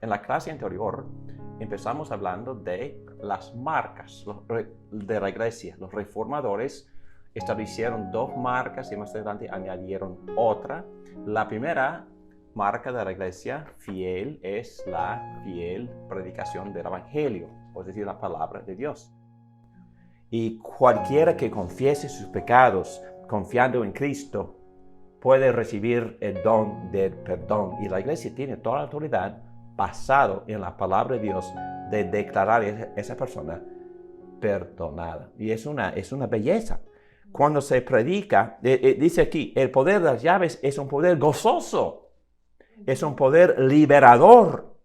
En la clase anterior empezamos hablando de las marcas de la iglesia. Los reformadores establecieron 2 marcas y más adelante añadieron otra. La primera marca de la iglesia fiel es la fiel predicación del evangelio, es decir, la palabra de Dios. Y cualquiera que confiese sus pecados confiando en Cristo puede recibir el don del perdón. Y la iglesia tiene toda la autoridad basado en la palabra de Dios de declarar a esa persona perdonada. Y es una belleza. Cuando se predica, dice aquí, el poder de las llaves es un poder gozoso, es un poder liberador.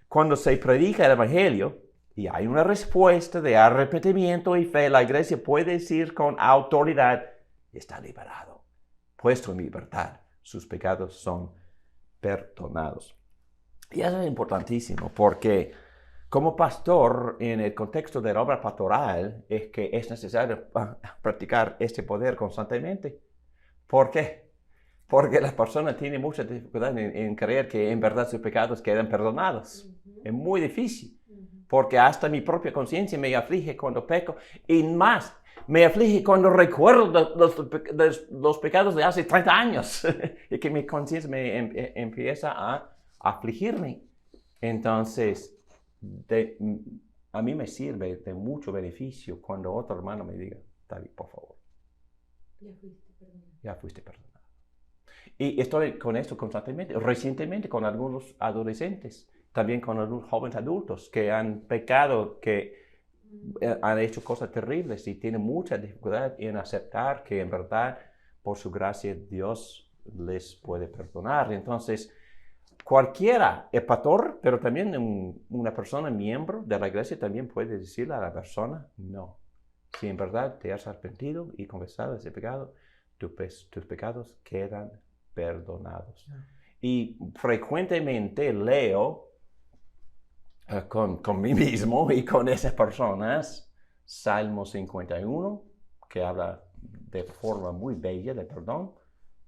Cuando se predica el evangelio y hay una respuesta de arrepentimiento y fe, la iglesia puede decir con autoridad, está liberado, puesto en libertad, sus pecados son perdonados. Y eso es importantísimo porque como pastor, en el contexto de la obra pastoral, es que es necesario practicar este poder constantemente. ¿Por qué? Porque las personas tienen mucha dificultad en creer que en verdad sus pecados quedan perdonados. Es muy difícil, porque hasta mi propia conciencia me aflige cuando peco, y más, me aflige cuando recuerdo los pecados de hace 30 años, y que mi conciencia me empieza a afligirme. Entonces, a mí me sirve de mucho beneficio cuando otro hermano me diga, David, por favor, ya fuiste perdonado. Y estoy con esto constantemente, recientemente con algunos adolescentes, también con algunos jóvenes adultos que han pecado, que han hecho cosas terribles y tienen mucha dificultad en aceptar que en verdad, por su gracia, Dios les puede perdonar. Entonces, cualquiera, el pastor, pero también una persona, miembro de la iglesia, también puede decirle a la persona, no. Si en verdad te has arrepentido y confesado ese pecado, tus pecados quedan perdonados. Y frecuentemente leo con mí mismo y con esas personas Salmo 51, que habla de forma muy bella de perdón,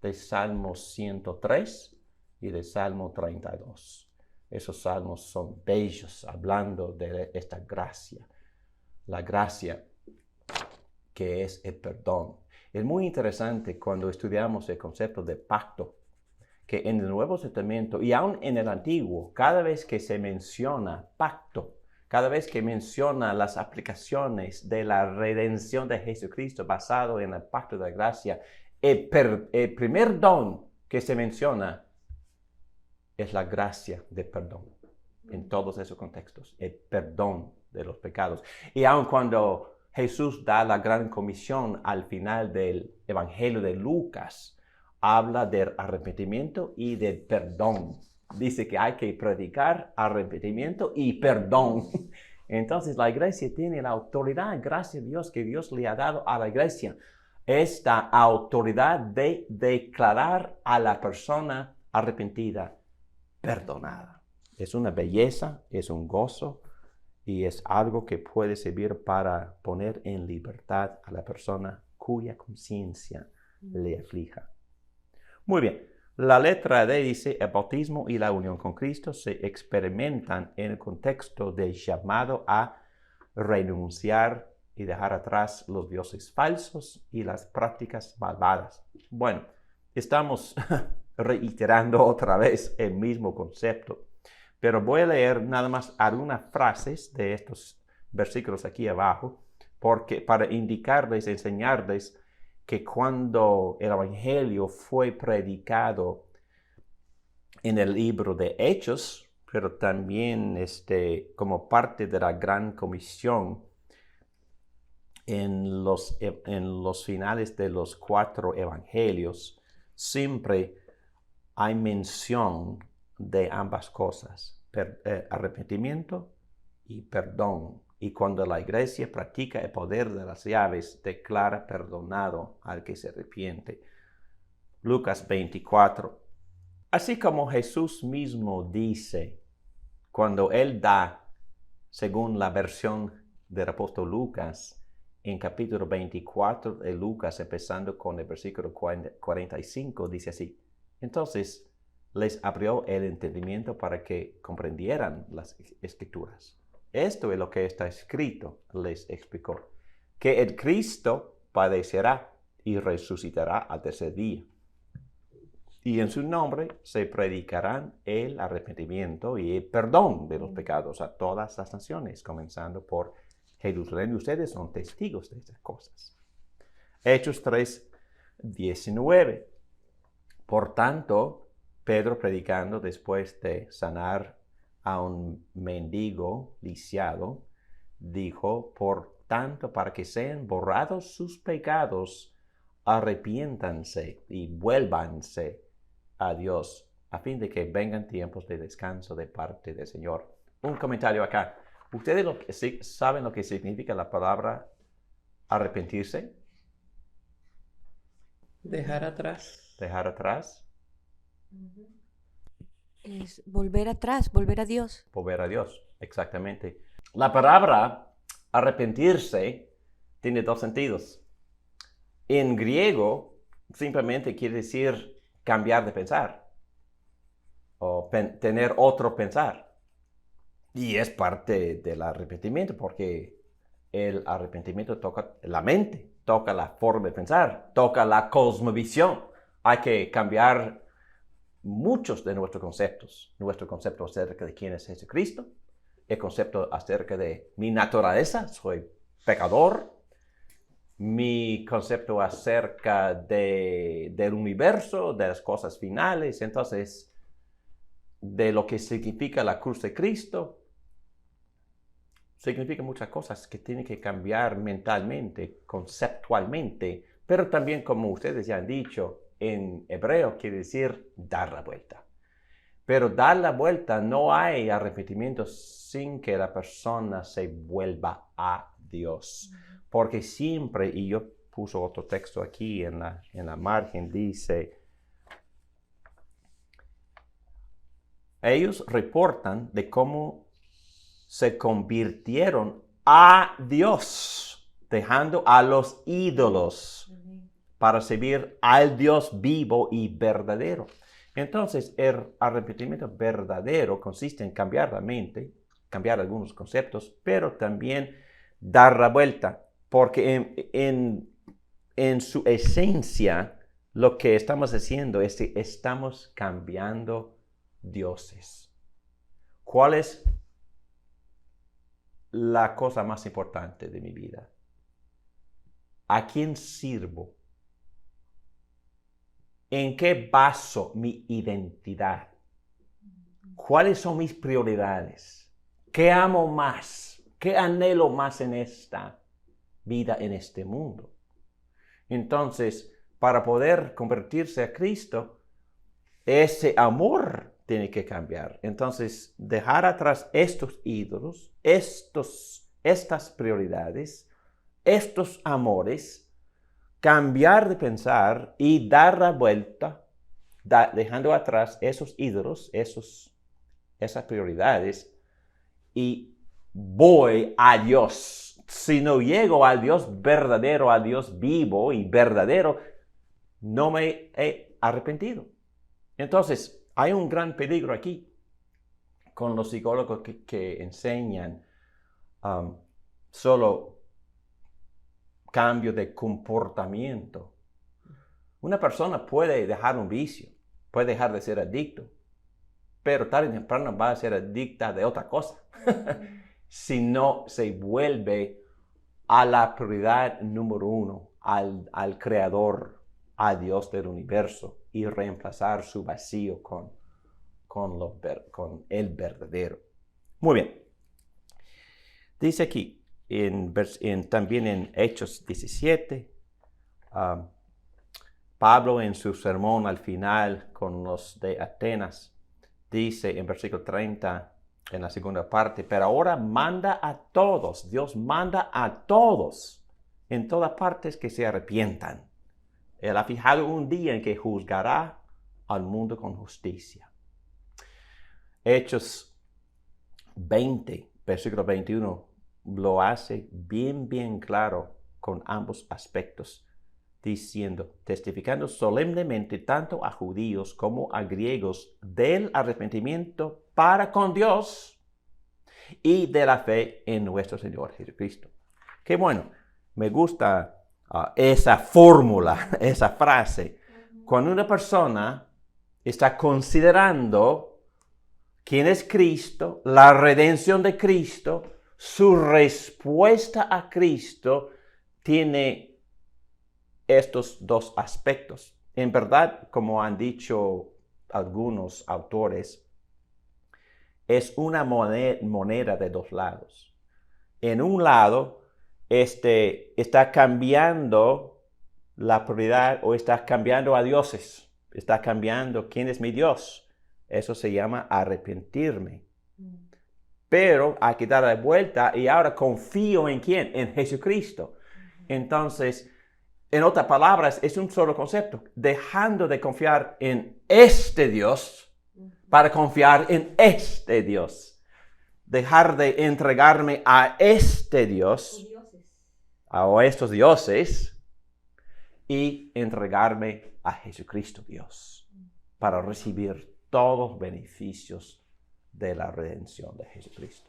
de Salmo 103, y de Salmo 32. Esos salmos son bellos, hablando de esta gracia, la gracia que es el perdón. Es muy interesante cuando estudiamos el concepto de pacto, que en el Nuevo Testamento y aún en el Antiguo, cada vez que se menciona pacto, cada vez que menciona las aplicaciones de la redención de Jesucristo basado en el pacto de la gracia, el primer don que se menciona es la gracia de perdón, en todos esos contextos, el perdón de los pecados. Y aun cuando Jesús da la gran comisión al final del Evangelio de Lucas, habla del arrepentimiento y del perdón. Dice que hay que predicar arrepentimiento y perdón. Entonces la iglesia tiene la autoridad, gracias a Dios, que Dios le ha dado a la iglesia, esta autoridad de declarar a la persona arrepentida perdonada. Es una belleza, es un gozo y es algo que puede servir para poner en libertad a la persona cuya conciencia le aflija. Muy bien, la letra D dice, el bautismo y la unión con Cristo se experimentan en el contexto del llamado a renunciar y dejar atrás los dioses falsos y las prácticas malvadas. Bueno, estamos reiterando otra vez el mismo concepto, pero voy a leer nada más algunas frases de estos versículos aquí abajo, porque para indicarles, enseñarles que cuando el evangelio fue predicado en el libro de Hechos, pero también como parte de la gran comisión en los finales de los 4 evangelios, siempre hay mención de ambas cosas, arrepentimiento y perdón. Y cuando la iglesia practica el poder de las llaves, declara perdonado al que se arrepiente. Lucas 24. Así como Jesús mismo dice, cuando él da, según la versión del apóstol Lucas, en capítulo 24 de Lucas, empezando con el versículo 45, dice así: entonces les abrió el entendimiento para que comprendieran las escrituras. Esto es lo que está escrito, les explicó, que el Cristo padecerá y resucitará al tercer día. Y en su nombre se predicarán el arrepentimiento y el perdón de los pecados a todas las naciones, comenzando por Jerusalén. Y ustedes son testigos de estas cosas. Hechos 3:19. Por tanto, Pedro, predicando después de sanar a un mendigo lisiado, dijo: por tanto, para que sean borrados sus pecados, arrepiéntanse y vuélvanse a Dios, a fin de que vengan tiempos de descanso de parte del Señor. Un comentario acá. ¿Ustedes saben lo que significa la palabra arrepentirse? Dejar atrás. Dejar atrás. Es volver atrás, volver a Dios. Volver a Dios, exactamente. La palabra arrepentirse tiene dos sentidos. En griego, simplemente quiere decir cambiar de pensar o tener otro pensar. Y es parte del arrepentimiento, porque el arrepentimiento toca la mente, toca la forma de pensar, toca la cosmovisión. Hay que cambiar muchos de nuestros conceptos. Nuestro concepto acerca de quién es Jesucristo, el concepto acerca de mi naturaleza, soy pecador, mi concepto acerca del universo, de las cosas finales, entonces, de lo que significa la cruz de Cristo. Significa muchas cosas que tienen que cambiar mentalmente, conceptualmente, pero también, como ustedes ya han dicho, en hebreo quiere decir dar la vuelta. Pero dar la vuelta, no hay arrepentimiento sin que la persona se vuelva a Dios. Porque siempre, y yo puse otro texto aquí en la margen, dice: ellos reportan de cómo se convirtieron a Dios, dejando a los ídolos para servir al Dios vivo y verdadero. Entonces, el arrepentimiento verdadero consiste en cambiar la mente, cambiar algunos conceptos, pero también dar la vuelta, porque en su esencia lo que estamos haciendo es que estamos cambiando dioses. ¿Cuál es la cosa más importante de mi vida? ¿A quién sirvo? ¿En qué baso mi identidad? ¿Cuáles son mis prioridades? ¿Qué amo más? ¿Qué anhelo más en esta vida, en este mundo? Entonces, para poder convertirse a Cristo, ese amor tiene que cambiar. Entonces, dejar atrás estos ídolos, estas prioridades, estos amores, cambiar de pensar y dar la vuelta, dejando atrás esos ídolos, esas prioridades, y voy a Dios. Si no llego al Dios verdadero, al Dios vivo y verdadero, no me he arrepentido. Entonces, hay un gran peligro aquí con los psicólogos que enseñan solo cambio de comportamiento. Una persona puede dejar un vicio, puede dejar de ser adicto, pero tarde o temprano va a ser adicta de otra cosa. Si no se vuelve a la prioridad número uno, al Creador, a Dios del universo, y reemplazar su vacío con el verdadero. Muy bien. Dice aquí, también en Hechos 17, Pablo en su sermón al final con los de Atenas, dice en versículo 30, en la segunda parte: pero ahora manda a todos, Dios manda a todos, en todas partes, que se arrepientan. Él ha fijado un día en que juzgará al mundo con justicia. Hechos 20, versículo 21, lo hace bien claro con ambos aspectos. diciendo, testificando solemnemente tanto a judíos como a griegos del arrepentimiento para con Dios y de la fe en nuestro Señor Jesucristo. Qué bueno, me gusta esa fórmula, esa frase. Cuando una persona está considerando quién es Cristo, la redención de Cristo, su respuesta a Cristo tiene estos dos aspectos. En verdad, como han dicho algunos autores, es una moneda de dos lados. En un lado, está cambiando la prioridad o está cambiando a dioses. Está cambiando quién es mi Dios. Eso se llama arrepentirme. Pero hay que dar la vuelta y ahora confío en quién, en Jesucristo. Entonces, en otras palabras, es un solo concepto. Dejando de confiar en este Dios para confiar en este Dios. Dejar de entregarme a este Dios, a estos dioses, y entregarme a Jesucristo Dios para recibir todos los beneficios de la redención de Jesucristo.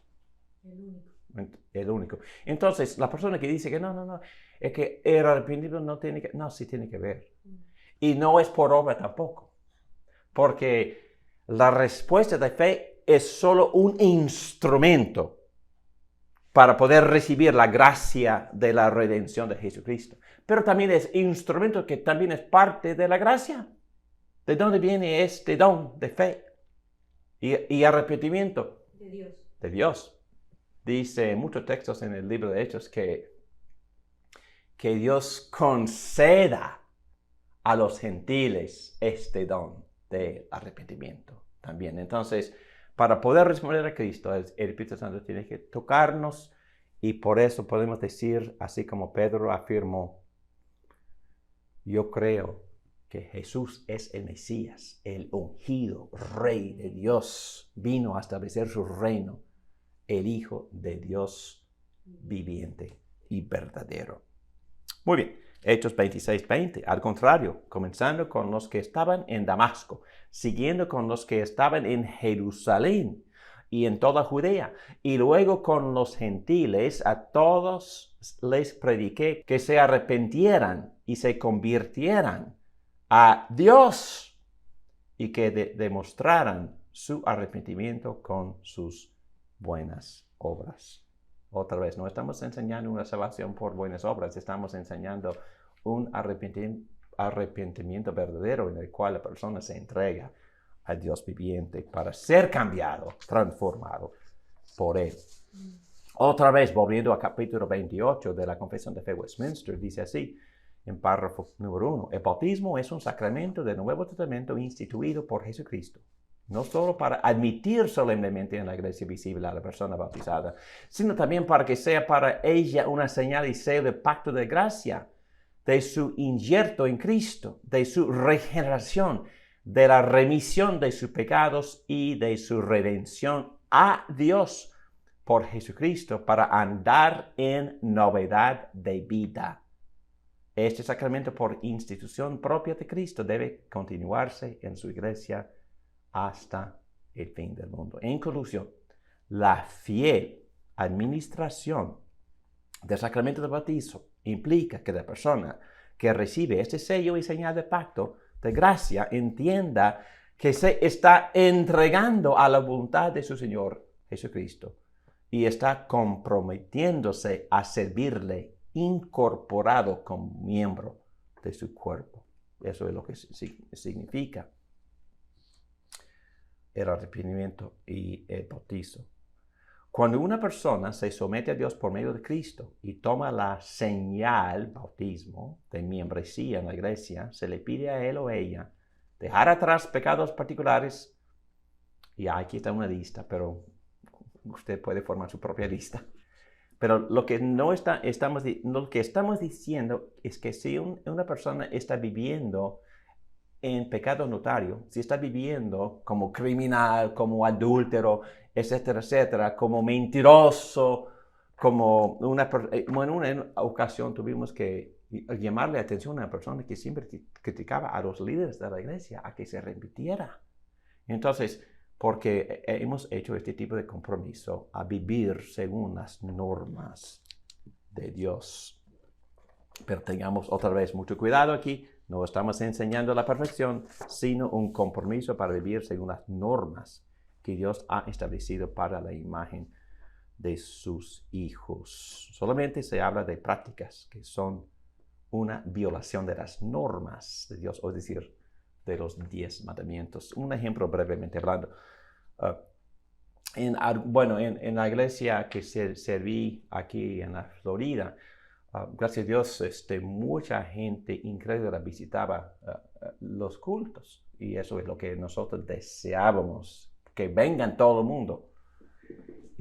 El único. Entonces, la persona que dice que no, es que el arrepentimiento no tiene que, no, sí tiene que ver. Y no es por obra tampoco. Porque la respuesta de fe es solo un instrumento para poder recibir la gracia de la redención de Jesucristo. Pero también es instrumento que también es parte de la gracia. ¿De dónde viene este don de fe y arrepentimiento? De Dios. De Dios. Dice en muchos textos en el libro de Hechos que Dios conceda a los gentiles este don de arrepentimiento también. Entonces, para poder responder a Cristo, el Espíritu Santo tiene que tocarnos y por eso podemos decir, así como Pedro afirmó, yo creo que Jesús es el Mesías, el ungido Rey de Dios, vino a establecer su reino, el Hijo de Dios viviente y verdadero. Muy bien, Hechos 26:20. Al contrario, comenzando con los que estaban en Damasco, siguiendo con los que estaban en Jerusalén y en toda Judea, y luego con los gentiles, a todos les prediqué que se arrepintieran y se convirtieran a Dios y que demostraran su arrepentimiento con sus buenas obras. Otra vez, no estamos enseñando una salvación por buenas obras, estamos enseñando un arrepentimiento verdadero en el cual la persona se entrega a Dios viviente para ser cambiado, transformado por Él. Otra vez, volviendo al capítulo 28 de la Confesión de Fe Westminster, dice así, en párrafo número 1, el bautismo es un sacramento del Nuevo Testamento instituido por Jesucristo, no solo para admitir solemnemente en la iglesia visible a la persona bautizada, sino también para que sea para ella una señal y sello de pacto de gracia, de su injerto en Cristo, de su regeneración, de la remisión de sus pecados y de su redención a Dios por Jesucristo para andar en novedad de vida. Este sacramento por institución propia de Cristo debe continuarse en su iglesia hasta el fin del mundo. En conclusión, la fiel administración del sacramento del bautizo implica que la persona que recibe este sello y señal de pacto de gracia entienda que se está entregando a la voluntad de su Señor Jesucristo y está comprometiéndose a servirle incorporado como miembro de su cuerpo. Eso es lo que significa el arrepentimiento y el bautizo. Cuando una persona se somete a Dios por medio de Cristo y toma la señal, bautismo, de membresía en la iglesia, se le pide a él o ella dejar atrás pecados particulares. Y aquí está una lista, pero usted puede formar su propia lista. Pero lo que estamos diciendo es que si una persona está viviendo en pecado notorio, si está viviendo como criminal, como adúltero, etcétera, etcétera, como mentiroso, como en una ocasión tuvimos que llamarle atención a una persona que siempre criticaba a los líderes de la iglesia a que se arrepintiera. Entonces, porque hemos hecho este tipo de compromiso a vivir según las normas de Dios. Pero tengamos otra vez mucho cuidado aquí. No estamos enseñando la perfección, sino un compromiso para vivir según las normas que Dios ha establecido para la imagen de sus hijos. Solamente se habla de prácticas que son una violación de las normas de Dios, es decir, de los 10 mandamientos. Un ejemplo brevemente hablando. En la iglesia que serví aquí en la Florida, gracias a Dios, mucha gente incrédula visitaba los cultos. Y eso es lo que nosotros deseábamos, que vengan todo el mundo.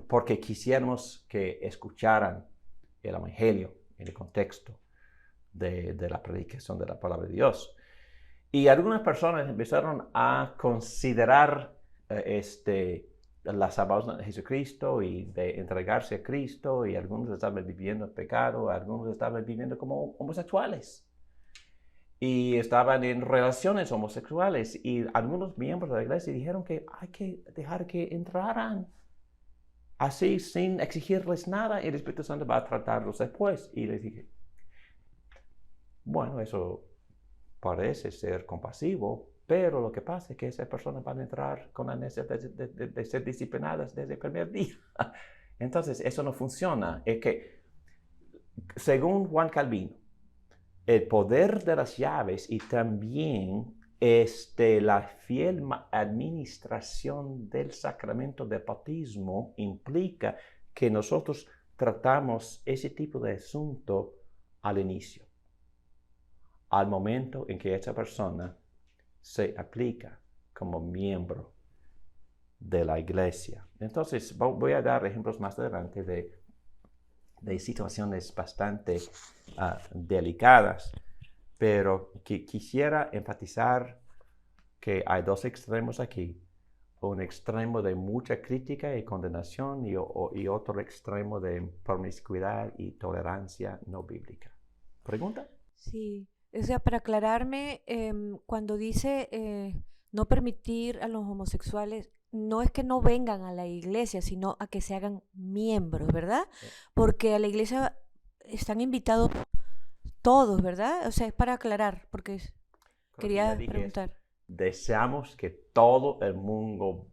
Porque quisiéramos que escucharan el Evangelio en el contexto de la predicación de la palabra de Dios. Y algunas personas empezaron a considerar la salvación de Jesucristo y de entregarse a Cristo, y algunos estaban viviendo en pecado, algunos estaban viviendo como homosexuales y estaban en relaciones homosexuales, y algunos miembros de la iglesia dijeron que hay que dejar que entraran así sin exigirles nada, y el Espíritu Santo va a tratarlos después. Y les dije, bueno, eso parece ser compasivo, pero lo que pasa es que esas personas van a entrar con la necesidad de ser disciplinadas desde el primer día. Entonces, eso no funciona. Es que, según Juan Calvino, el poder de las llaves y también la fiel administración del sacramento del bautismo implica que nosotros tratamos ese tipo de asunto al inicio, al momento en que esa persona se aplica como miembro de la iglesia. Entonces, voy a dar ejemplos más adelante de situaciones bastante delicadas, pero quisiera enfatizar que hay dos extremos aquí. Un extremo de mucha crítica y condenación y otro extremo de promiscuidad y tolerancia no bíblica. ¿Pregunta? Sí, o sea, para aclararme, cuando dice no permitir a los homosexuales, no es que no vengan a la iglesia, sino a que se hagan miembros, ¿verdad? Porque a la iglesia están invitados todos, ¿verdad? O sea, es para aclarar, porque quería preguntar. Deseamos que todo el mundo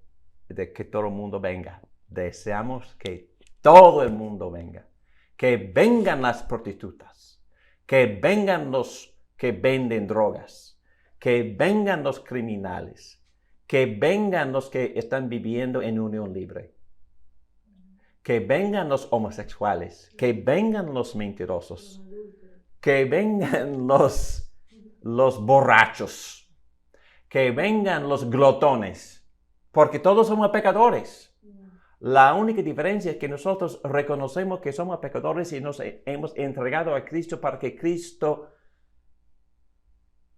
venga. Deseamos que todo el mundo venga. Que vengan las prostitutas. Que vengan los que venden drogas. Que vengan los criminales. Que vengan los que están viviendo en unión libre. Que vengan los homosexuales. Que vengan los mentirosos. Que vengan los borrachos. Que vengan los glotones, porque todos somos pecadores. La única diferencia es que nosotros reconocemos que somos pecadores y nos hemos entregado a Cristo para que Cristo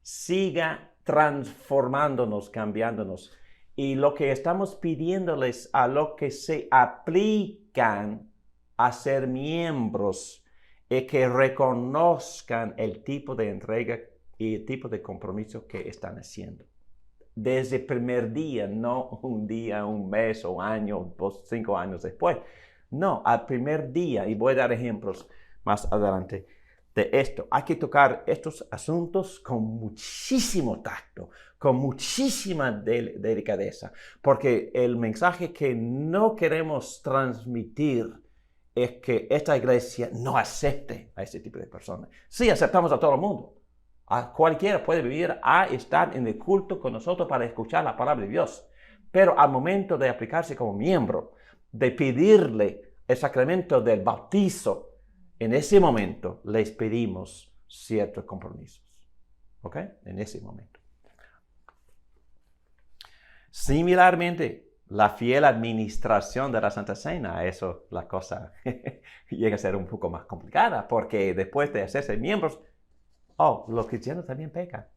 siga transformándonos, cambiándonos. Y lo que estamos pidiéndoles a los que se aplican a ser miembros es que reconozcan el tipo de entrega y el tipo de compromiso que están haciendo. Desde el primer día, no un día, un mes o año, 5 años después. No, al primer día, y voy a dar ejemplos más adelante de esto. Hay que tocar estos asuntos con muchísimo tacto, con muchísima delicadeza, porque el mensaje que no queremos transmitir es que esta iglesia no acepte a ese tipo de personas. Sí, aceptamos a todo el mundo. A cualquiera puede venir a estar en el culto con nosotros para escuchar la palabra de Dios. Pero al momento de aplicarse como miembro, de pedirle el sacramento del bautizo, en ese momento les pedimos ciertos compromisos. ¿Ok? En ese momento. Similarmente, la fiel administración de la Santa Cena, eso la cosa llega a ser un poco más complicada, porque después de hacerse miembros, los cristianos también pecan.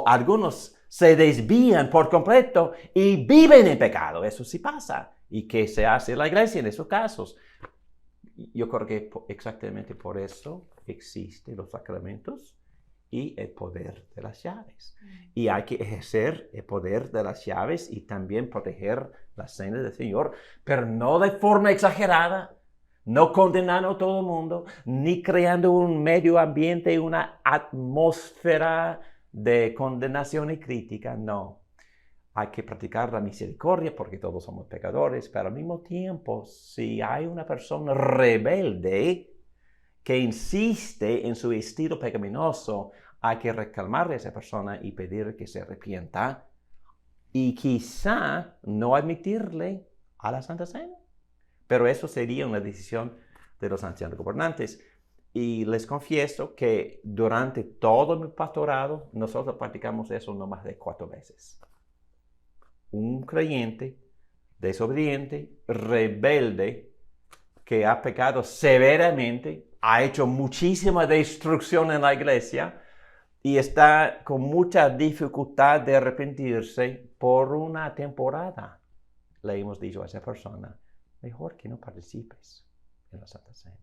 Algunos se desvían por completo y viven en pecado. Eso sí pasa. ¿Y qué se hace en la iglesia en esos casos? Yo creo que exactamente por eso existen los sacramentos y el poder de las llaves. Y hay que ejercer el poder de las llaves y también proteger la cena del Señor, pero no de forma exagerada, no condenando a todo el mundo, ni creando un medio ambiente, una atmósfera de condenación y crítica, no. Hay que practicar la misericordia porque todos somos pecadores, pero al mismo tiempo, si hay una persona rebelde que insiste en su estilo pecaminoso, hay que reclamarle a esa persona y pedir que se arrepienta y quizá no admitirle a la Santa Cena. Pero eso sería una decisión de los ancianos gobernantes. Y les confieso que durante todo mi pastorado, nosotros practicamos eso no más de 4 veces. Un creyente desobediente, rebelde, que ha pecado severamente, ha hecho muchísima destrucción en la iglesia y está con mucha dificultad de arrepentirse por una temporada. Le hemos dicho a esa persona, mejor que no participes en la Santa Cena.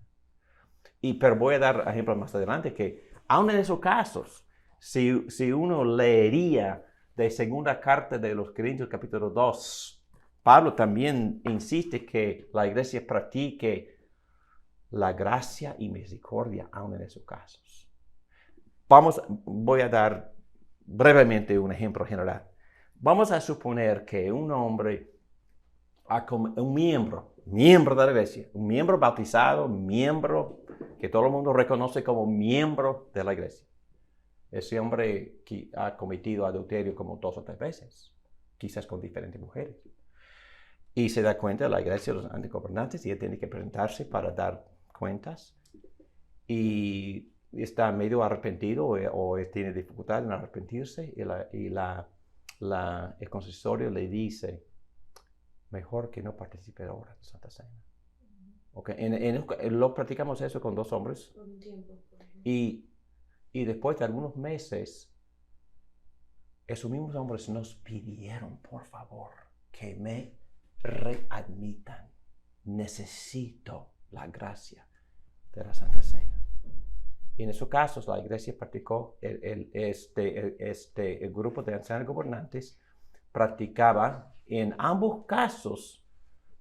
Pero voy a dar ejemplos más adelante que, aun en esos casos, si uno leería de segunda carta de los Corintios capítulo 2, Pablo también insiste que la iglesia practique la gracia y misericordia aun en esos casos. Voy a dar brevemente un ejemplo general. Vamos a suponer que un hombre, un miembro de la iglesia, un miembro bautizado, miembro que todo el mundo reconoce como miembro de la iglesia. Ese hombre que ha cometido adulterio como 2 o 3 veces, quizás con diferentes mujeres. Y se da cuenta de la iglesia de los antigobernantes y él tiene que presentarse para dar cuentas. Y está medio arrepentido o tiene dificultad en arrepentirse. Y el consistorio le dice, mejor que no participe ahora en Santa Cena. Okay. Lo practicamos eso con 2 hombres. Por un tiempo. Y después de algunos meses, esos mismos hombres nos pidieron, por favor, que me readmitan. Necesito la gracia de la Santa Cena. Y en esos casos, la iglesia practicó, el grupo de ancianos gobernantes practicaba, en ambos casos,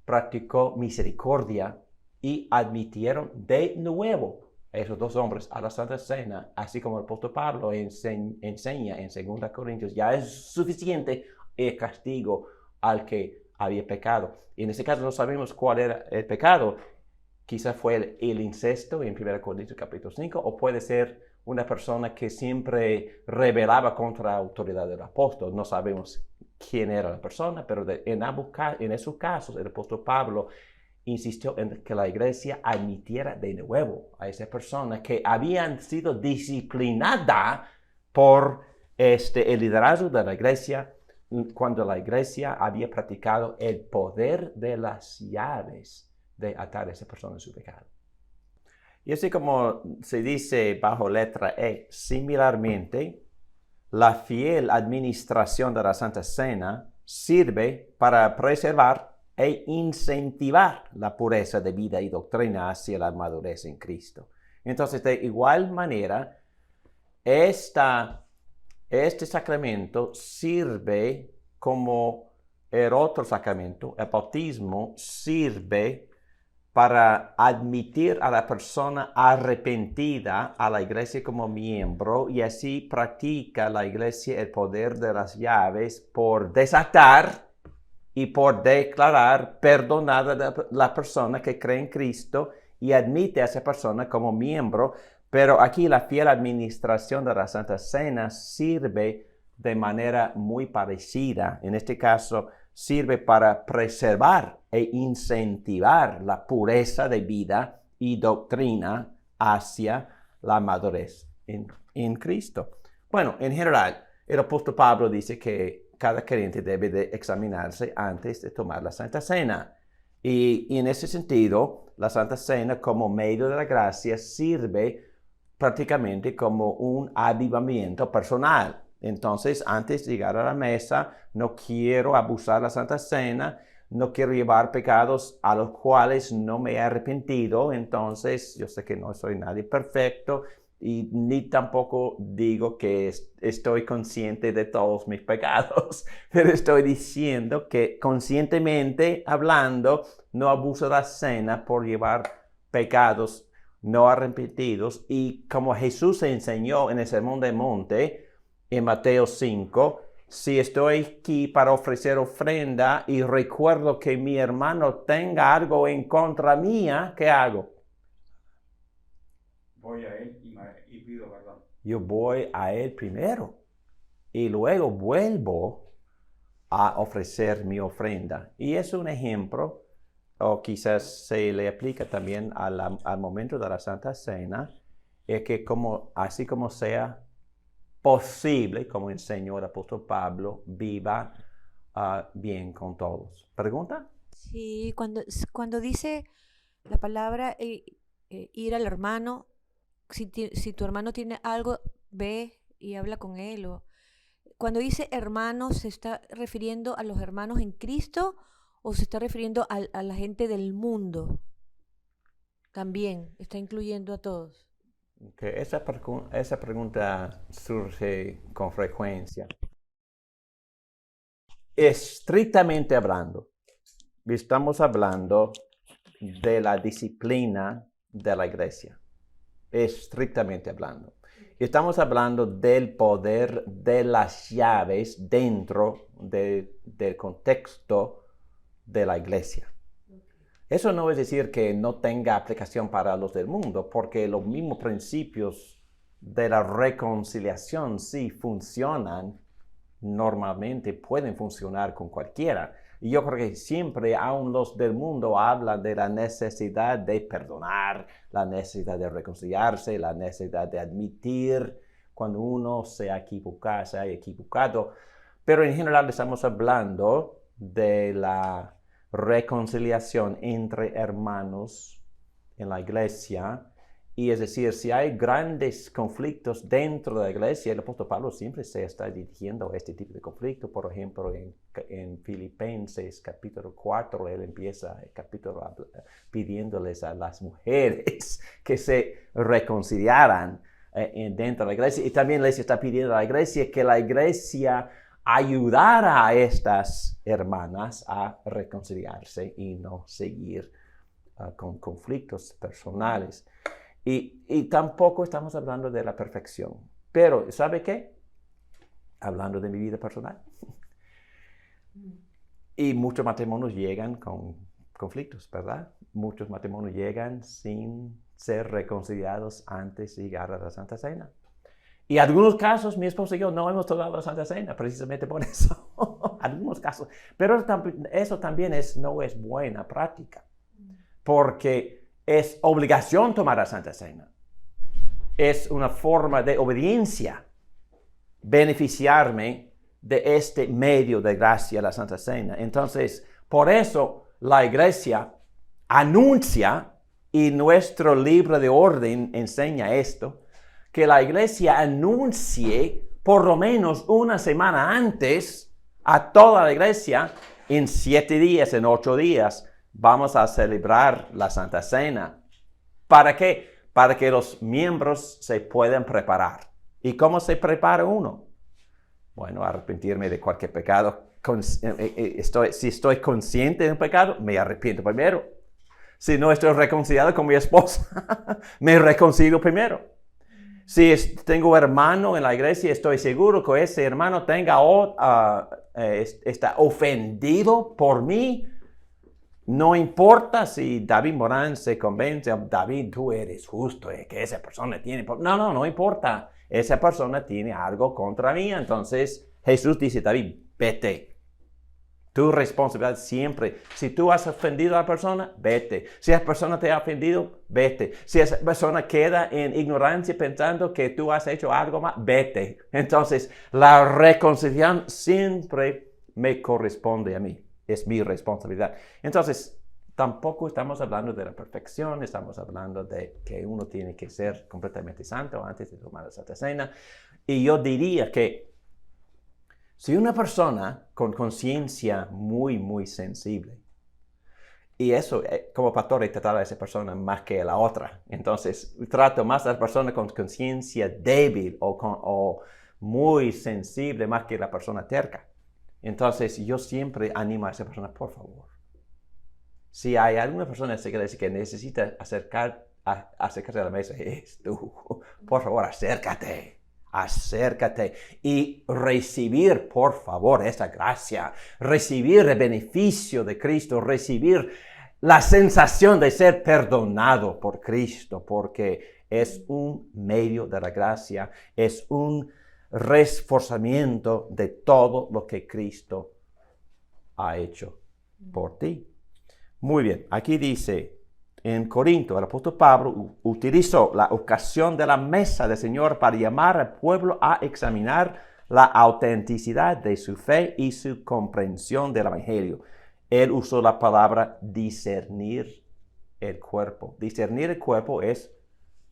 practicó misericordia y admitieron de nuevo a esos 2 hombres a la Santa Cena, así como el apóstol Pablo enseña en 2 Corintios, ya es suficiente el castigo al que había pecado. Y en ese caso no sabemos cuál era el pecado. Quizás fue el incesto en 1 Corintios capítulo 5, o puede ser una persona que siempre rebelaba contra la autoridad del apóstol. No sabemos quién era la persona, pero en esos casos el apóstol Pablo insistió en que la iglesia admitiera de nuevo a esa persona que habían sido disciplinada por el liderazgo de la iglesia cuando la iglesia había practicado el poder de las llaves de atar a esa persona en su pecado. Y así como se dice bajo letra E, similarmente, la fiel administración de la Santa Cena sirve para preservar e incentivar la pureza de vida y doctrina hacia la madurez en Cristo. Entonces, de igual manera, este sacramento sirve como el otro sacramento, el bautismo, sirve para admitir a la persona arrepentida a la iglesia como miembro, y así practica la iglesia el poder de las llaves por desatar y por declarar perdonada la persona que cree en Cristo y admite a esa persona como miembro. Pero aquí la fiel administración de la Santa Cena sirve de manera muy parecida. En este caso, sirve para preservar e incentivar la pureza de vida y doctrina hacia la madurez en Cristo. Bueno, en general, el apóstol Pablo dice que cada creyente debe de examinarse antes de tomar la Santa Cena. Y en ese sentido, la Santa Cena como medio de la gracia sirve prácticamente como un avivamiento personal. Entonces, antes de llegar a la mesa, no quiero abusar de la Santa Cena, no quiero llevar pecados a los cuales no me he arrepentido. Entonces, yo sé que no soy nadie perfecto y ni tampoco digo que estoy consciente de todos mis pecados, pero estoy diciendo que conscientemente hablando, no abuso de la cena por llevar pecados no arrepentidos. Y como Jesús enseñó en el Sermón del Monte, en Mateo 5, si estoy aquí para ofrecer ofrenda y recuerdo que mi hermano tenga algo en contra mía, ¿qué hago? Voy a él y pido perdón. Yo voy a él primero y luego vuelvo a ofrecer mi ofrenda. Y es un ejemplo, o quizás se le aplica también al momento de la Santa Cena, es que así como sea posible, como enseñó el apóstol Pablo, viva bien con todos. ¿Pregunta? Sí, cuando dice la palabra ir al hermano, si tu hermano tiene algo, ve y habla con él. Cuando dice hermanos, ¿se está refiriendo a los hermanos en Cristo o se está refiriendo a la gente del mundo? También está incluyendo a todos. Okay. Esa pregunta surge con frecuencia. Estrictamente hablando, estamos hablando de la disciplina de la iglesia. Estrictamente hablando. Estamos hablando del poder de las llaves dentro del contexto de la iglesia. Eso no es decir que no tenga aplicación para los del mundo, porque los mismos principios de la reconciliación sí funcionan normalmente, pueden funcionar con cualquiera. Y yo creo que siempre, aún los del mundo hablan de la necesidad de perdonar, la necesidad de reconciliarse, la necesidad de admitir cuando uno se ha equivocado. Pero en general estamos hablando de la reconciliación entre hermanos en la iglesia. Y es decir, si hay grandes conflictos dentro de la iglesia, el apóstol Pablo siempre se está dirigiendo a este tipo de conflicto. Por ejemplo, en Filipenses capítulo 4, él empieza el capítulo pidiéndoles a las mujeres que se reconciliaran dentro de la iglesia. Y también les está pidiendo a la iglesia que la iglesia ayudara a estas hermanas a reconciliarse y no seguir con conflictos personales. Y tampoco estamos hablando de la perfección. Pero, ¿sabe qué? Hablando de mi vida personal. Y muchos matrimonios llegan con conflictos, ¿verdad? Muchos matrimonios llegan sin ser reconciliados antes de llegar a la Santa Cena. Y en algunos casos, mi esposa y yo no hemos tomado la Santa Cena, precisamente por eso. Algunos casos. Pero eso también no es buena práctica. Porque es obligación tomar la Santa Cena. Es una forma de obediencia beneficiarme de este medio de gracia, la Santa Cena. Entonces, por eso la iglesia anuncia, y nuestro libro de orden enseña esto, que la iglesia anuncie por lo menos una semana antes a toda la iglesia, en 7 días, en 8 días, vamos a celebrar la Santa Cena. ¿Para qué? Para que los miembros se puedan preparar. ¿Y cómo se prepara uno? Bueno, arrepentirme de cualquier pecado. Si estoy consciente de un pecado, me arrepiento primero. Si no estoy reconciliado con mi esposa, me reconcilio primero. Si tengo hermano en la iglesia, estoy seguro que ese hermano está ofendido por mí. No importa si David Morán se convence, David, tú eres justo, que esa persona tiene... No importa. Esa persona tiene algo contra mí. Entonces Jesús dice, David, vete. Tu responsabilidad siempre. Si tú has ofendido a la persona, vete. Si esa persona te ha ofendido, vete. Si esa persona queda en ignorancia pensando que tú has hecho algo mal, vete. Entonces, la reconciliación siempre me corresponde a mí. Es mi responsabilidad. Entonces, tampoco estamos hablando de la perfección. Estamos hablando de que uno tiene que ser completamente santo antes de tomar la Santa Cena. Y yo diría que Si una persona con conciencia muy, muy sensible, y eso, como pastor, tratar a esa persona más que a la otra. Entonces, trato más a la persona con conciencia débil o muy sensible más que la persona terca. Entonces, yo siempre animo a esa persona, por favor. Si hay alguna persona en esta iglesia que necesita acercarse a la mesa, es tú. Por favor, acércate y recibir, por favor, esta gracia. Recibir el beneficio de Cristo, recibir la sensación de ser perdonado por Cristo, porque es un medio de la gracia, es un reforzamiento de todo lo que Cristo ha hecho por ti. Muy bien, aquí dice, en Corinto, el apóstol Pablo utilizó la ocasión de la mesa del Señor para llamar al pueblo a examinar la autenticidad de su fe y su comprensión del Evangelio. Él usó la palabra discernir el cuerpo. Discernir el cuerpo es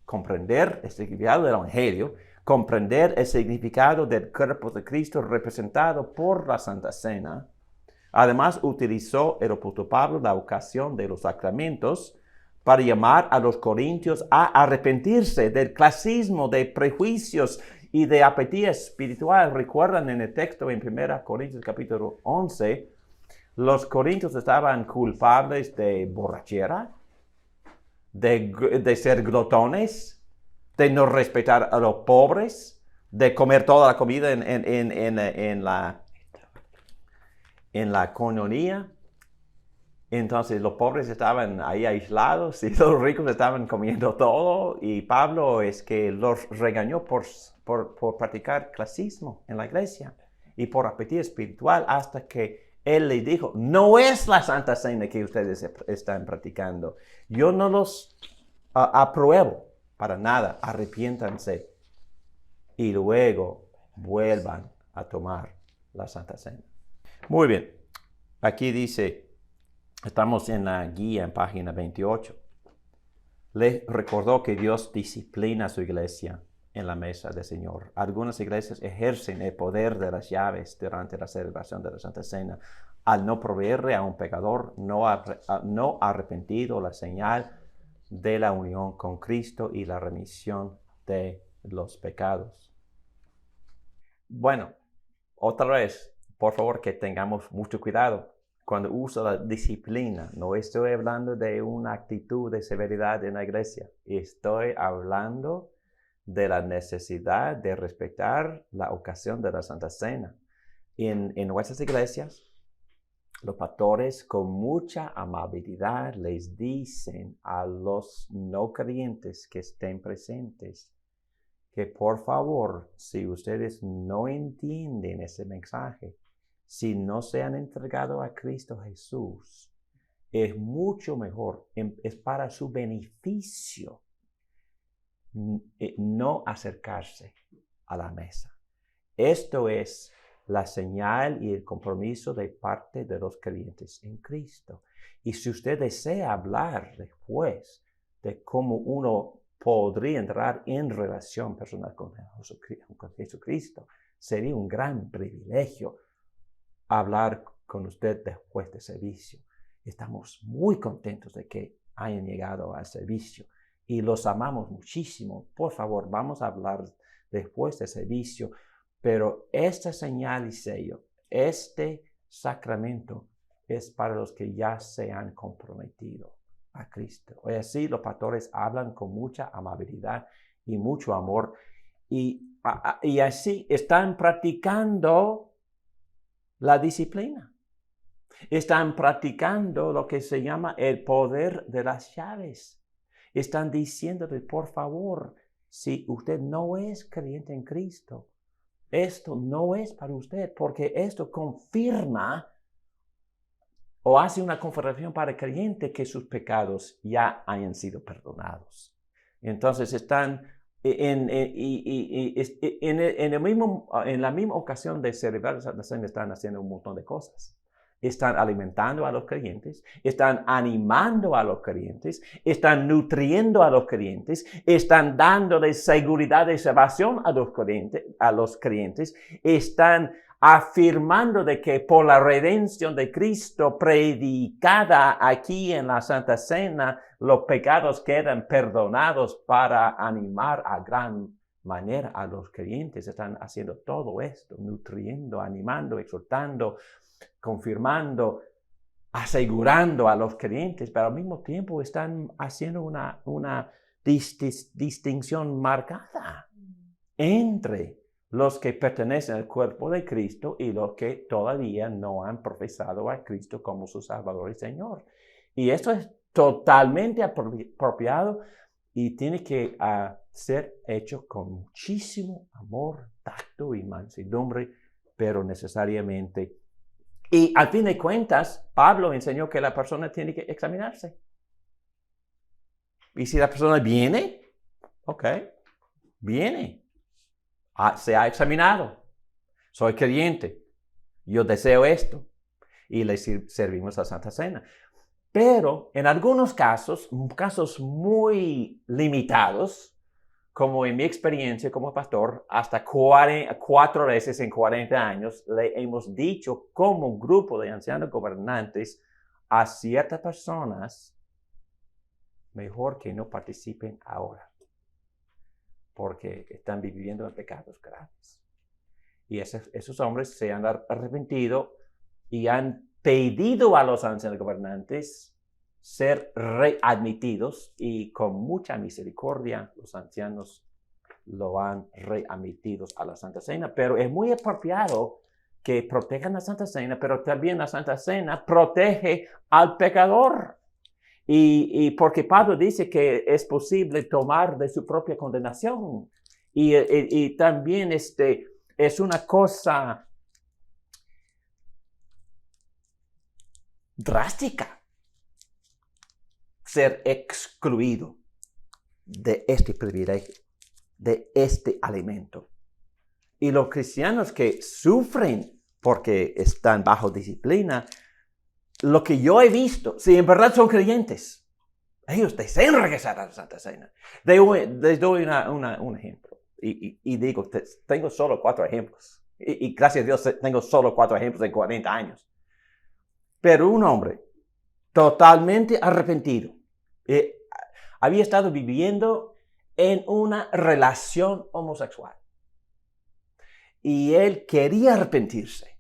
comprender el significado del Evangelio, comprender el significado del cuerpo de Cristo representado por la Santa Cena. Además, utilizó el apóstol Pablo la ocasión de los sacramentos para llamar a los corintios a arrepentirse del clasismo, de prejuicios y de apatía espiritual. Recuerdan en el texto en 1 Corintios capítulo 11, los corintios estaban culpables de borrachera, de ser glotones, de no respetar a los pobres, de comer toda la comida en la coinonía. Entonces los pobres estaban ahí aislados y los ricos estaban comiendo todo. Y Pablo es que los regañó por practicar clasismo en la iglesia y por apatía espiritual, hasta que él le dijo, no es la Santa Cena que ustedes están practicando. Yo no los apruebo para nada. Arrepiéntanse y luego vuelvan a tomar la Santa Cena. Muy bien. Aquí dice, estamos en la guía en página 28. Les recordó que Dios disciplina a su iglesia en la mesa del Señor. Algunas iglesias ejercen el poder de las llaves durante la celebración de la Santa Cena al no proveerle a un pecador no arrepentido la señal de la unión con Cristo y la remisión de los pecados. Bueno, otra vez, por favor, que tengamos mucho cuidado cuando uso la disciplina. No estoy hablando de una actitud de severidad en la iglesia. Estoy hablando de la necesidad de respetar la ocasión de la Santa Cena. En nuestras iglesias, los pastores con mucha amabilidad les dicen a los no creyentes que estén presentes que por favor, si ustedes no entienden ese mensaje, si no se han entregado a Cristo Jesús, es mucho mejor, es para su beneficio no acercarse a la mesa. Esto es la señal y el compromiso de parte de los creyentes en Cristo. Y si usted desea hablar después de cómo uno podría entrar en relación personal con Jesucristo, sería un gran privilegio hablar con usted después del servicio. Estamos muy contentos de que hayan llegado al servicio y los amamos muchísimo. Por favor, vamos a hablar después del servicio, pero esta señal y sello, este sacramento es para los que ya se han comprometido a Cristo. Y así los pastores hablan con mucha amabilidad y mucho amor y así están practicando la disciplina. Están practicando lo que se llama el poder de las llaves. Están diciéndole, por favor, si usted no es creyente en Cristo, esto no es para usted, porque esto confirma o hace una confirmación para el creyente que sus pecados ya hayan sido perdonados. Entonces están en la misma ocasión de celebrar la Santa Cena, están haciendo un montón de cosas. Están alimentando a los creyentes, están animando a los creyentes, están nutriendo a los creyentes, están dándoles seguridad de salvación a los creyentes, están afirmando de que por la redención de Cristo predicada aquí en la Santa Cena, los pecados quedan perdonados para animar a gran manera a los creyentes. Están haciendo todo esto, nutriendo, animando, exhortando, confirmando, asegurando a los creyentes, pero al mismo tiempo están haciendo una distinción marcada entre los que pertenecen al cuerpo de Cristo y los que todavía no han profesado a Cristo como su Salvador y Señor. Y esto es totalmente apropiado y tiene que ser hecho con muchísimo amor, tacto y mansedumbre, pero necesariamente. Y al fin de cuentas, Pablo enseñó que la persona tiene que examinarse. Y si la persona viene, ok, viene. Se ha examinado. Soy creyente. Yo deseo esto. Y le servimos la Santa Cena. Pero en algunos casos muy limitados, como en mi experiencia como pastor, hasta 4 veces en 40 años, le hemos dicho como grupo de ancianos gobernantes a ciertas personas, mejor que no participen ahora, porque están viviendo en pecados graves. Y esos hombres se han arrepentido y han pedido a los ancianos gobernantes ser readmitidos, y con mucha misericordia los ancianos lo han readmitido a la Santa Cena. Pero es muy apropiado que protejan la Santa Cena, pero también la Santa Cena protege al pecador. Y porque Pablo dice que es posible tomar de su propia condenación. Y también es una cosa drástica ser excluido de este privilegio, de este alimento. Y los cristianos que sufren porque están bajo disciplina, lo que yo he visto, si en verdad son creyentes, ellos desean regresar a la Santa Cena. Les doy un ejemplo. Y digo, tengo solo 4 ejemplos. Y gracias a Dios tengo solo 4 ejemplos en 40 años. Pero un hombre totalmente arrepentido, había estado viviendo en una relación homosexual. Y él quería arrepentirse.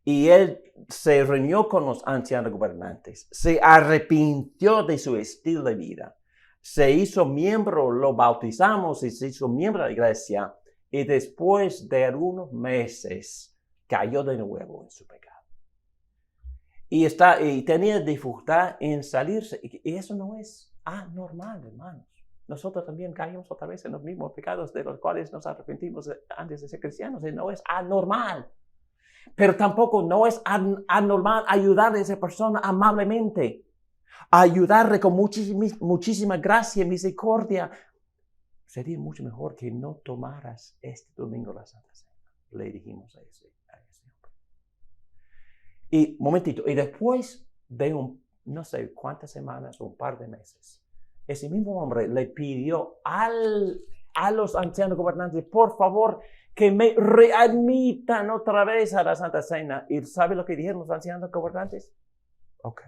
Y él se reunió con los ancianos gobernantes, se arrepintió de su estilo de vida, se hizo miembro, lo bautizamos y se hizo miembro de la iglesia, y después de algunos meses cayó de nuevo en su pecado. Y tenía dificultad en salirse, y eso no es anormal, hermanos. Nosotros también caímos otra vez en los mismos pecados de los cuales nos arrepentimos antes de ser cristianos, y no es anormal. Pero tampoco no es anormal ayudar a esa persona amablemente, ayudarle con muchísima gracia y misericordia. Sería mucho mejor que no tomaras este domingo la Santa Cena, le dijimos a ese hombre. Y momentito, y después de no sé cuántas semanas o un par de meses, ese mismo hombre le pidió a los ancianos gobernantes, por favor, que me readmitan otra vez a la Santa Cena. ¿Y sabe lo que dijeron los ancianos gobernantes? Ok,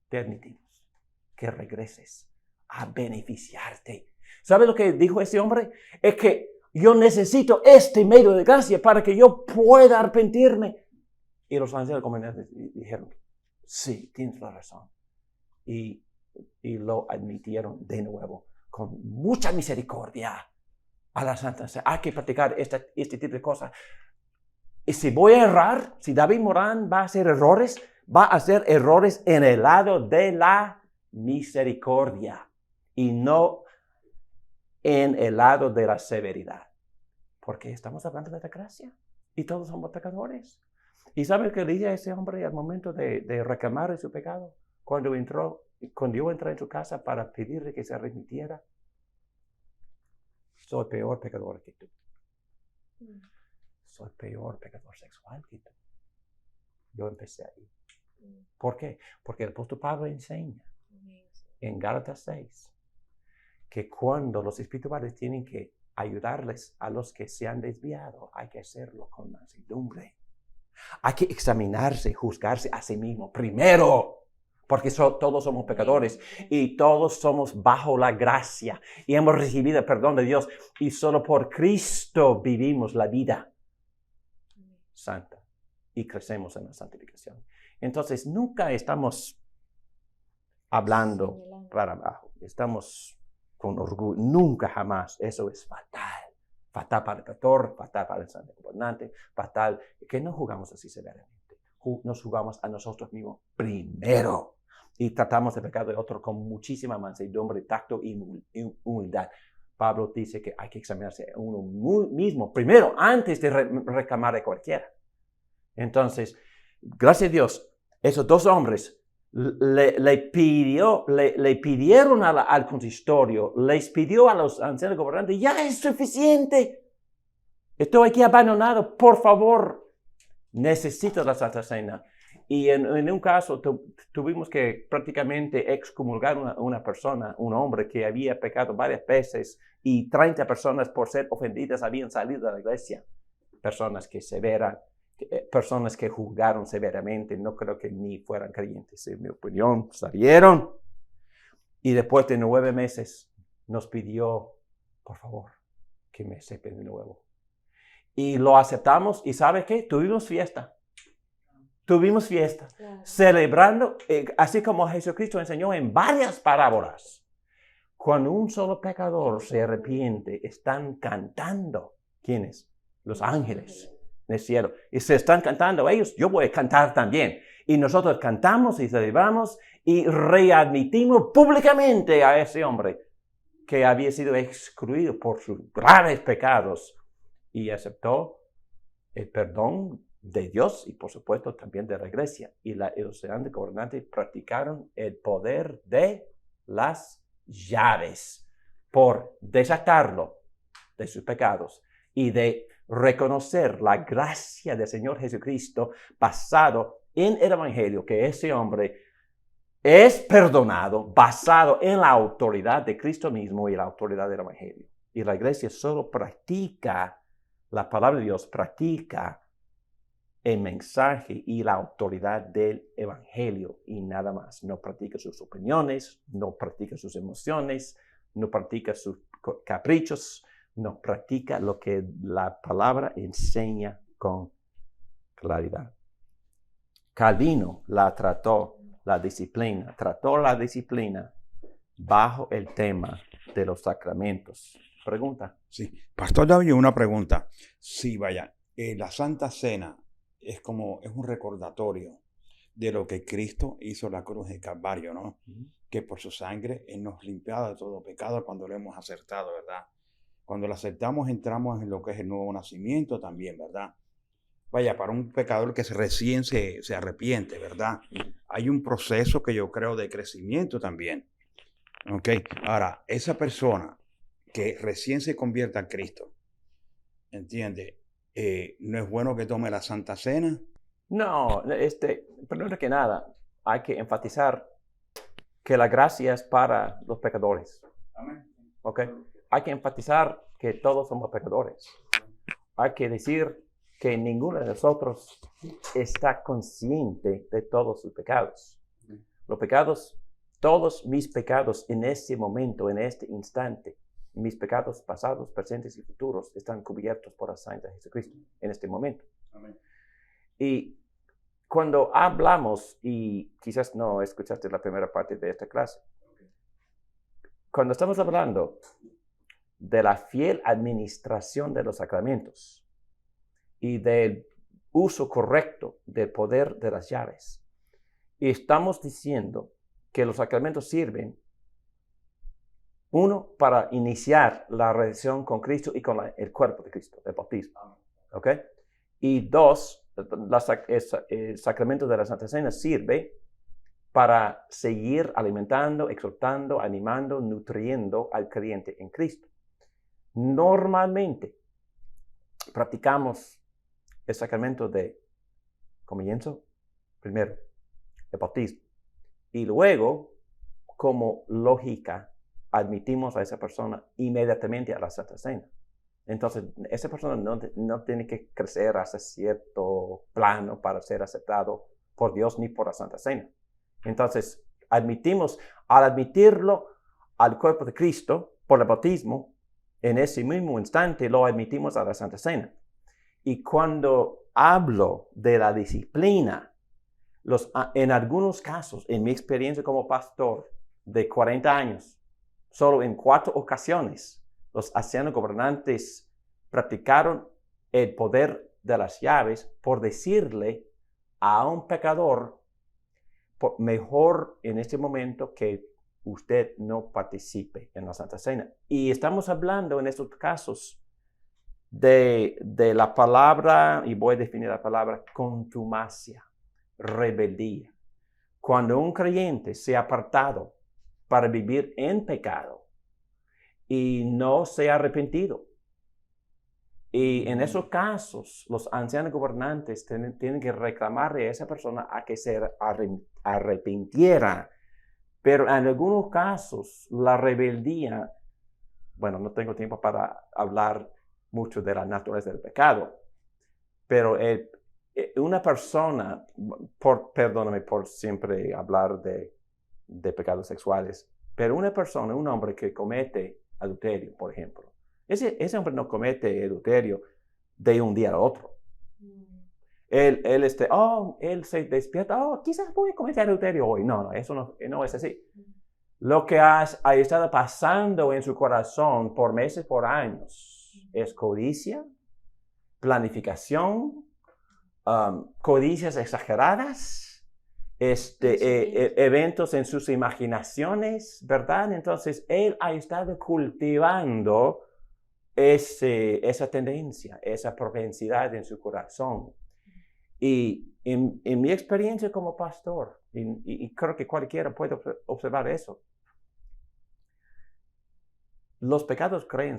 te admitimos que regreses a beneficiarte. ¿Sabe lo que dijo ese hombre? Es que yo necesito este medio de gracia para que yo pueda arrepentirme. Y los ancianos gobernantes dijeron, sí, tienes la razón. Y lo admitieron de nuevo con mucha misericordia a la Santa Cena. Hay que practicar este tipo de cosas. Y si voy a errar, si David Morán va a hacer errores en el lado de la misericordia y no en el lado de la severidad. Porque estamos hablando de la gracia y todos somos pecadores. ¿Y sabe qué dice ese hombre al momento de reclamar su pecado? Cuando yo entré en su casa para pedirle que se arrepintiera, soy peor pecador que tú. Soy peor pecador sexual que tú. Yo empecé ahí. ¿Por qué? Porque el apóstol Pablo enseña en Gálatas 6 que cuando los espirituales tienen que ayudarles a los que se han desviado. Hay que hacerlo con mansedumbre. Hay que examinarse, juzgarse a sí mismo primero. Porque todos somos pecadores y todos somos bajo la gracia y hemos recibido el perdón de Dios y solo por Cristo vivimos la vida santa y crecemos en la santificación. Entonces nunca estamos hablando para abajo, estamos con orgullo, nunca jamás. Eso es fatal. Fatal para el pastor, fatal para el santo gobernante, fatal que no jugamos así severamente. Nos jugamos a nosotros mismos primero. Y tratamos el pecado de otro con muchísima mansedumbre, tacto y humildad. Pablo dice que hay que examinarse a uno mismo primero, antes de reclamar a cualquiera. Entonces, gracias a Dios, esos dos hombres le pidieron al consistorio, les pidió a los ancianos gobernantes, ya es suficiente. Estoy aquí abandonado, por favor, necesito la Santa Cena. Y en un caso tuvimos que prácticamente excomulgar una persona, un hombre que había pecado varias veces y 30 personas por ser ofendidas habían salido de la iglesia. Personas que juzgaron severamente, no creo que ni fueran creyentes, en mi opinión, salieron. Y después de 9 meses nos pidió, por favor, que me acepten de nuevo. Y lo aceptamos y ¿sabe qué? Tuvimos fiesta, claro. Celebrando, así como Jesucristo enseñó en varias parábolas. Cuando un solo pecador se arrepiente, están cantando. ¿Quiénes? Los ángeles en el cielo. Y se están cantando ellos, yo voy a cantar también. Y nosotros cantamos y celebramos y readmitimos públicamente a ese hombre que había sido excluido por sus graves pecados y aceptó el perdón de Dios y por supuesto también de la iglesia. Y los grandes gobernantes practicaron el poder de las llaves por desatarlo de sus pecados y de reconocer la gracia del Señor Jesucristo basado en el Evangelio, que ese hombre es perdonado basado en la autoridad de Cristo mismo y la autoridad del Evangelio. Y la iglesia solo practica la palabra de Dios, practica el mensaje y la autoridad del Evangelio y nada más. No practica sus opiniones, no practica sus emociones, no practica sus caprichos, no practica lo que la palabra enseña con claridad. Calvino trató la disciplina bajo el tema de los sacramentos. Pregunta. Sí, Pastor David, una pregunta. Sí, vaya, la Santa Cena es un recordatorio de lo que Cristo hizo en la cruz de Calvario, ¿no? Que por su sangre Él nos limpiaba de todo pecado cuando lo hemos acertado, ¿verdad? Cuando lo aceptamos entramos en lo que es el nuevo nacimiento también, ¿verdad? Vaya, para un pecador que recién se arrepiente, ¿verdad? Hay un proceso que yo creo de crecimiento también. ¿Ok? Ahora, esa persona que recién se convierta a Cristo, ¿entiende? ¿No es bueno que tome la Santa Cena? No, primero que nada, hay que enfatizar que la gracia es para los pecadores. Amén. ¿Ok? Hay que enfatizar que todos somos pecadores. Hay que decir que ninguno de nosotros está consciente de todos sus pecados. Los pecados, todos mis pecados en este momento, en este instante, mis pecados pasados, presentes y futuros están cubiertos por la sangre de Jesucristo en este momento. Amén. Y cuando hablamos, y quizás no escuchaste la primera parte de esta clase, cuando estamos hablando de la fiel administración de los sacramentos y del uso correcto del poder de las llaves, y estamos diciendo que los sacramentos sirven, uno, para iniciar la relación con Cristo y con el cuerpo de Cristo, el bautismo. ¿Ok? Y dos, el sacramento de la Santa Cena sirve para seguir alimentando, exhortando, animando, nutriendo al creyente en Cristo. Normalmente practicamos el sacramento de comienzo, primero, el bautismo, y luego, como lógica, admitimos a esa persona inmediatamente a la Santa Cena. Entonces, esa persona no tiene que crecer hasta cierto plano para ser aceptado por Dios ni por la Santa Cena. Entonces, al admitirlo al cuerpo de Cristo por el bautismo, en ese mismo instante lo admitimos a la Santa Cena. Y cuando hablo de la disciplina, en algunos casos, en mi experiencia como pastor de 40 años, solo en 4 ocasiones, los ancianos gobernantes practicaron el poder de las llaves por decirle a un pecador, mejor en este momento que usted no participe en la Santa Cena. Y estamos hablando en estos casos de la palabra, y voy a definir la palabra, contumacia, rebeldía. Cuando un creyente se ha apartado para vivir en pecado y no se ha arrepentido. Y en esos casos, los ancianos gobernantes tienen que reclamarle a esa persona a que se arrepintiera. Pero en algunos casos, la rebeldía, bueno, no tengo tiempo para hablar mucho de la naturaleza del pecado, pero una persona, perdóname por siempre hablar de pecados sexuales, pero una persona, un hombre que comete adulterio, por ejemplo, ese hombre no comete adulterio de un día al otro. Él se despierta, quizás voy a cometer adulterio hoy. No, eso no es así. Lo que ha estado pasando en su corazón por meses, por años, es codicia, planificación, codicias exageradas, eventos en sus imaginaciones, ¿verdad? Entonces, él ha estado cultivando esa tendencia, esa propensidad en su corazón. Y en mi experiencia como pastor, y creo que cualquiera puede observar eso, los pecados creen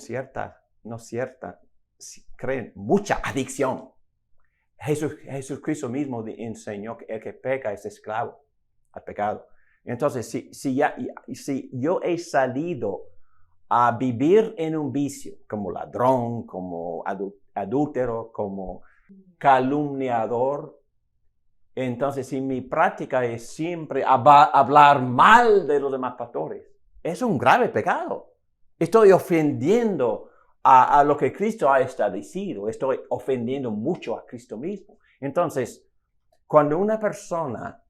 creen mucha adicción. Jesucristo mismo enseñó que el que peca es esclavo al pecado. Entonces, si yo he salido a vivir en un vicio, como ladrón, como adúltero, como calumniador, entonces si mi práctica es siempre hablar mal de los demás pastores, es un grave pecado. Estoy ofendiendo a lo que Cristo ha establecido. Estoy ofendiendo mucho a Cristo mismo. Entonces, cuando una persona,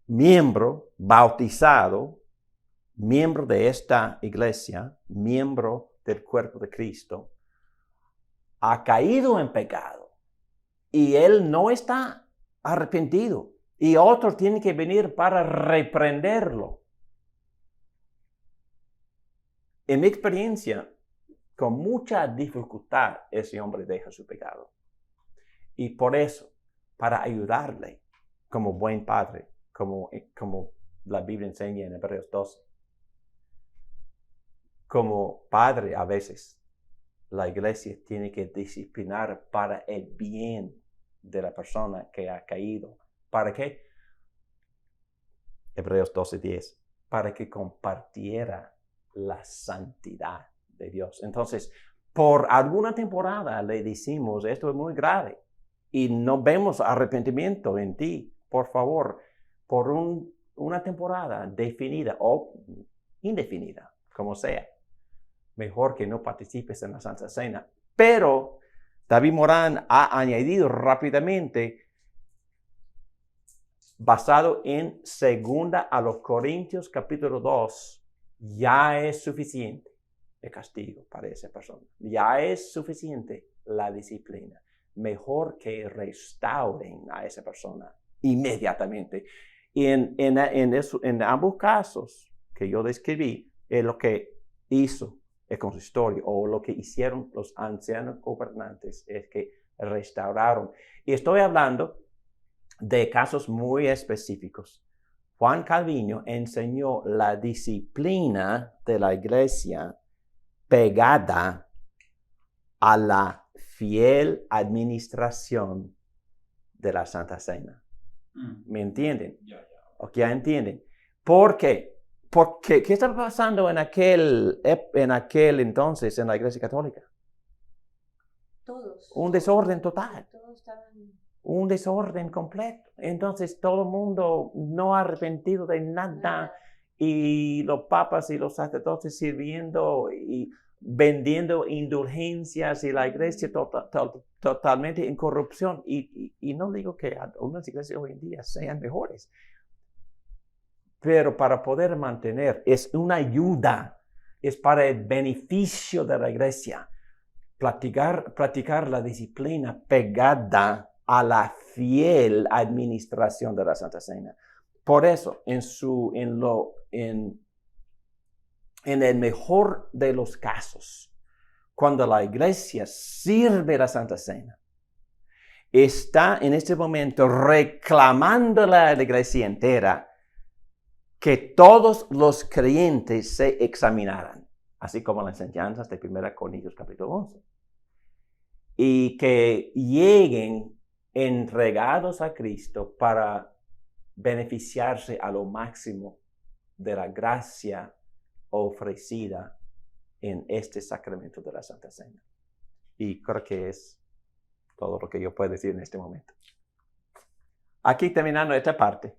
miembro, bautizado, miembro de esta iglesia, miembro del cuerpo de Cristo, ha caído en pecado y él no está arrepentido y otros tienen que venir para reprenderlo. En mi experiencia, con mucha dificultad ese hombre deja su pecado. Y por eso, para ayudarle como buen padre, como la Biblia enseña en Hebreos 12, como padre a veces, la iglesia tiene que disciplinar para el bien de la persona que ha caído. ¿Para qué? Hebreos 12:10, para que compartiera la santidad de Dios. Entonces, por alguna temporada le decimos, esto es muy grave y no vemos arrepentimiento en ti. Por favor, por una temporada definida o indefinida, como sea, mejor que no participes en la Santa Cena. Pero David Morán ha añadido rápidamente, basado en 2 Corintios capítulo 2, ya es suficiente el castigo para esa persona. Ya es suficiente la disciplina. Mejor que restauren a esa persona inmediatamente. Y en ambos casos que yo describí, es lo que hizo el consistorio o lo que hicieron los ancianos gobernantes es que restauraron. Y estoy hablando de casos muy específicos. Juan Calvino enseñó la disciplina de la iglesia pegada a la fiel administración de la Santa Cena. ¿Me entienden? ¿Ok? ¿Entienden? ¿Por qué? Porque, ¿qué estaba pasando en aquel entonces en la Iglesia Católica? Todos. Un desorden total. Todos estaban... Un desorden completo. Entonces todo el mundo no arrepentido de nada. Y los papas y los sacerdotes sirviendo y vendiendo indulgencias y la iglesia totalmente en corrupción. Y no digo que algunas iglesias hoy en día sean mejores, pero para poder mantener es una ayuda, es para el beneficio de la iglesia. Practicar la disciplina pegada a la fiel administración de la Santa Cena. Por eso, en el mejor de los casos, cuando la iglesia sirve la Santa Cena, está en este momento reclamándole a la iglesia entera que todos los creyentes se examinaran, así como las enseñanzas de 1 Corintios capítulo 11, y que lleguen entregados a Cristo para beneficiarse a lo máximo de la gracia ofrecida en este sacramento de la Santa Cena. Y creo que es todo lo que yo puedo decir en este momento. Aquí terminando esta parte,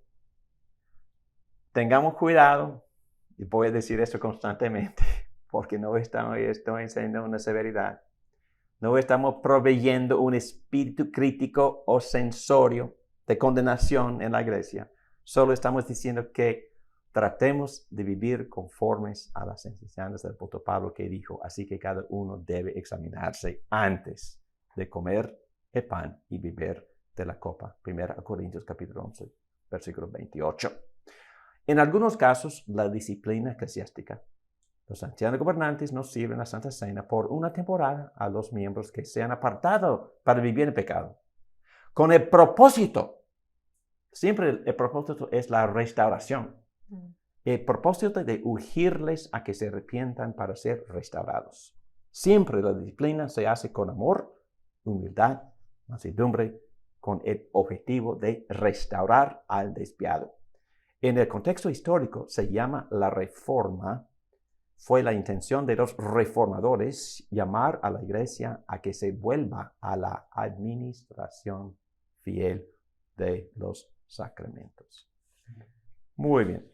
tengamos cuidado, y voy a decir eso constantemente, porque no estoy enseñando una severidad. No estamos proveyendo un espíritu crítico o censorio de condenación en la iglesia. Solo estamos diciendo que tratemos de vivir conformes a las enseñanzas del apóstol Pablo, que dijo, así que cada uno debe examinarse antes de comer el pan y beber de la copa. 1 Corintios capítulo 11, versículo 28. En algunos casos, la disciplina eclesiástica. Los ancianos gobernantes no sirven la Santa Cena por una temporada a los miembros que se han apartado para vivir en pecado. Con el propósito, siempre el propósito es la restauración. El propósito de urgirles a que se arrepientan para ser restaurados. Siempre la disciplina se hace con amor, humildad, mansedumbre, con el objetivo de restaurar al desviado. En el contexto histórico se llama la reforma. Fue la intención de los reformadores llamar a la iglesia a que se vuelva a la administración fiel de los sacramentos. Muy bien.